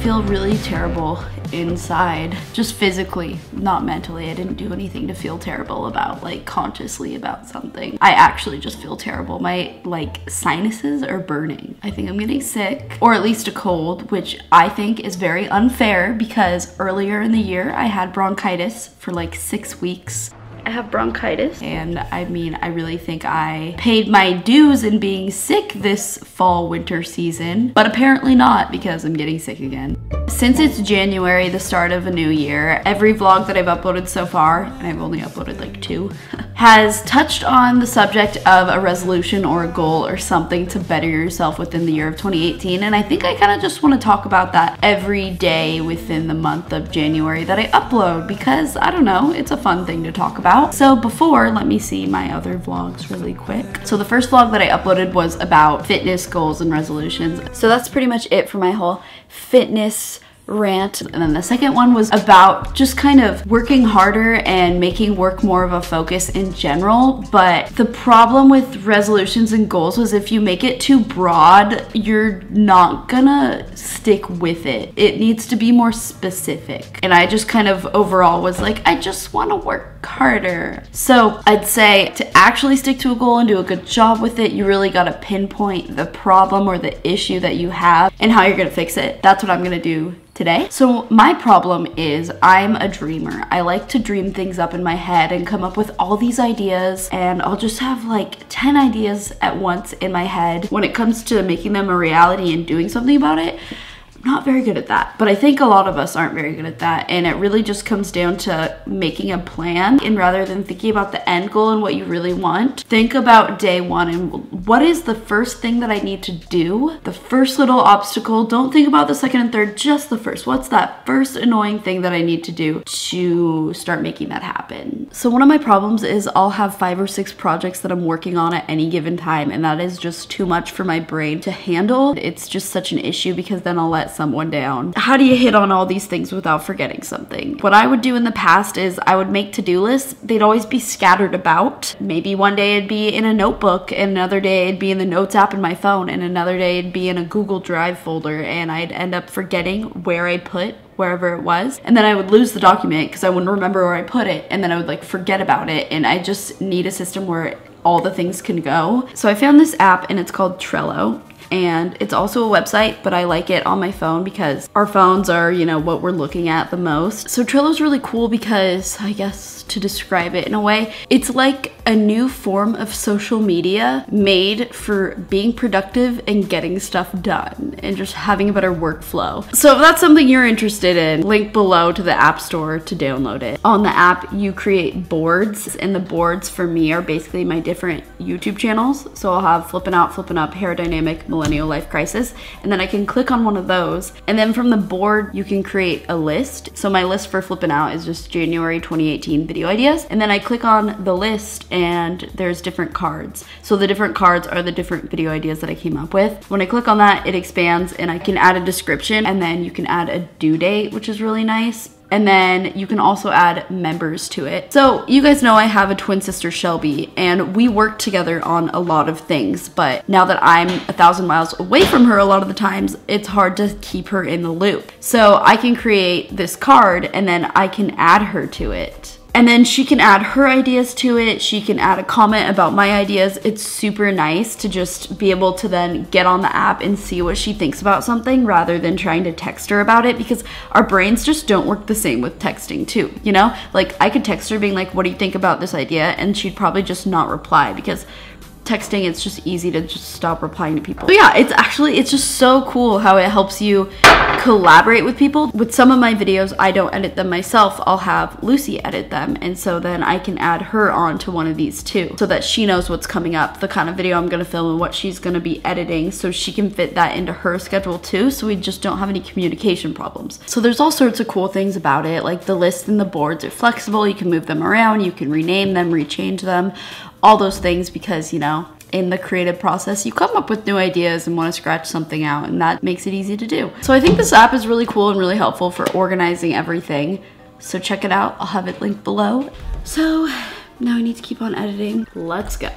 feel really terrible inside, just physically, not mentally. I didn't do anything to feel terrible about, like consciously about something. I actually just feel terrible. My like sinuses are burning. I think I'm getting sick, or at least a cold, which I think is very unfair because earlier in the year I had bronchitis for like 6 weeks. I have bronchitis, and I mean, I really think I paid my dues in being sick this fall winter season, but apparently not, because I'm getting sick again. Since it's January, the start of a new year, every vlog that I've uploaded so far, and I've only uploaded like 2, has touched on the subject of a resolution or a goal or something to better yourself within the year of 2018, and I think I kind of just want to talk about that every day within the month of January that I upload, because I don't know, it's a fun thing to talk about. So before, let me see my other vlogs really quick. So the first vlog that I uploaded was about fitness goals and resolutions. So that's pretty much it for my whole fitness rant. And then the second one was about just kind of working harder and making work more of a focus in general. But the problem with resolutions and goals was if you make it too broad, you're not gonna stick with it. It needs to be more specific. And I just kind of overall was like, I just want to work harder. So I'd say to actually stick to a goal and do a good job with it, you really gotta pinpoint the problem or the issue that you have and how you're gonna fix it. That's what I'm gonna do today. So my problem is I'm a dreamer. I like to dream things up in my head and come up with all these ideas, and I'll just have like 10 ideas at once in my head. When it comes to making them a reality and doing something about it, I'm not very good at that, but I think a lot of us aren't very good at that, and it really just comes down to making a plan, and rather than thinking about the end goal and what you really want, think about day one and what is the first thing that I need to do, the first little obstacle. Don't think about the second and third, just the first. What's that first annoying thing that I need to do to start making that happen? So one of my problems is I'll have 5 or 6 projects that I'm working on at any given time, and that is just too much for my brain to handle. It's just such an issue because then I'll let someone down. How do you hit on all these things without forgetting something? What I would do in the past is I would make to-do lists. They'd always be scattered about. Maybe one day it'd be in a notebook, and another day it'd be in the notes app in my phone, and another day it'd be in a Google Drive folder, and I'd end up forgetting where I put wherever it was, and then I would lose the document because I wouldn't remember where I put it, and then I would like forget about it, and I just need a system where all the things can go. So I found this app, and it's called Trello. And it's also a website, but I like it on my phone because our phones are, you know, what we're looking at the most. So Trello's really cool because, I guess to describe it in a way, it's like a new form of social media made for being productive and getting stuff done and just having a better workflow. So if that's something you're interested in, link below to the App Store to download it. On the app, you create boards, and the boards for me are basically my different YouTube channels. So I'll have Flippin' Out, Hairodynamic, Millennial, Life Crisis, and then I can click on one of those, and then from the board you can create a list. So my list for Flippin' Out is just January 2018 video ideas, and then I click on the list and there's different cards. So the different cards are the different video ideas that I came up with. When I click on that, it expands and I can add a description, and then you can add a due date, which is really nice. And then you can also add members to it. So you guys know I have a twin sister, Shelby, and we work together on a lot of things, but now that I'm 1,000 miles away from her a lot of the times, it's hard to keep her in the loop. So I can create this card, and then I can add her to it. And then she can add her ideas to it. She can add a comment about my ideas. It's super nice to just be able to then get on the app and see what she thinks about something rather than trying to text her about it, because our brains just don't work the same with texting too, you know? Like I could text her being like, what do you think about this idea? And she'd probably just not reply, because texting, it's just easy to just stop replying to people. So yeah, it's just so cool how it helps you collaborate with people. With some of my videos, I don't edit them myself. I'll have Lucy edit them, and so then I can add her on to one of these too, so that she knows what's coming up, the kind of video I'm gonna film and what she's gonna be editing, so she can fit that into her schedule too, so we just don't have any communication problems. So there's all sorts of cool things about it, like the lists and the boards are flexible. You can move them around, you can rename them, rechange them, all those things, because, you know, in the creative process, you come up with new ideas and want to scratch something out, and that makes it easy to do. So I think this app is really cool and really helpful for organizing everything. So check it out. I'll have it linked below. So now I need to keep on editing. Let's go.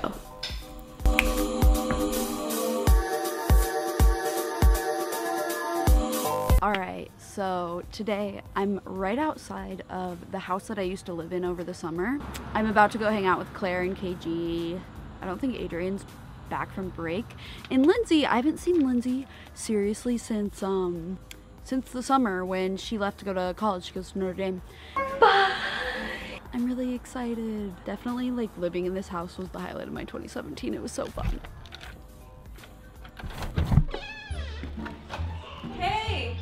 All right, So today I'm right outside of the house that I used to live in over the summer. I'm about to go hang out with Claire and KG. I don't think Adrian's back from break. And Lindsay, I haven't seen Lindsay seriously since the summer when she left to go to college. She goes to Notre Dame. Bye! I'm really excited. Definitely like living in this house was the highlight of my 2017. It was so fun. Hey!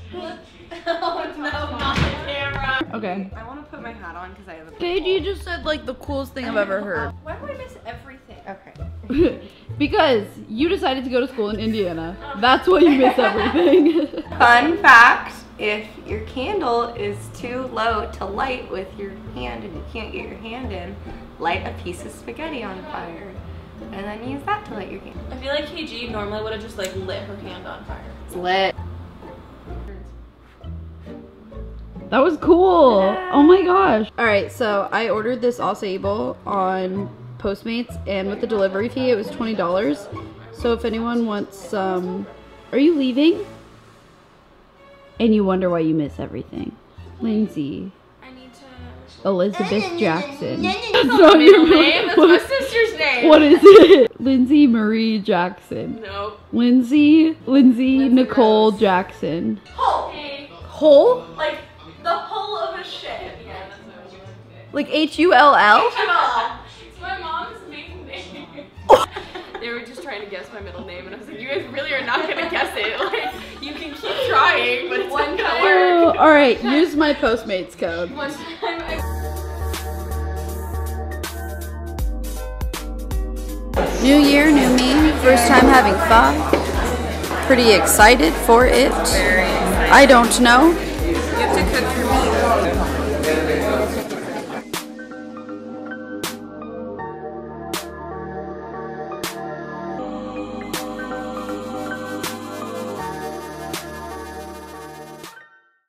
Oh no, not the camera. Okay. I want to put my hat on because I have a KG just said like the coolest thing I've ever heard. Why do I miss everything? Okay. Because you decided to go to school in Indiana. That's why you miss everything. Fun fact, if your candle is too low to light with your hand and you can't get your hand in, light a piece of spaghetti on fire and then use that to light your candle. I feel like KG normally would have just like lit her hand on fire. It's lit. That was cool. Yeah. Oh my gosh. All right, so I ordered this acai bowl on Postmates, and with the delivery fee, it was $20. So if anyone wants some, are you leaving? And you wonder why you miss everything. Lindsay. I need to. Elizabeth Jackson. That's not my middle name. That's my sister's name. What is it? Lindsay Marie Jackson. Nope. Lindsay Nicole Rose. Jackson. Hull. Hey. Hull? Like the hull of a ship. Yeah, that's what I was going to say. Like Hull? It's my mom's maiden name. They were just trying to guess my middle name, and I was like, you guys really are not gonna guess it. Like, you can keep trying, but it's not gonna work. All right, use my Postmates code. One time New year, new me. First time having pho. Pretty excited for it. Very excited. I don't know. You have to cook for me.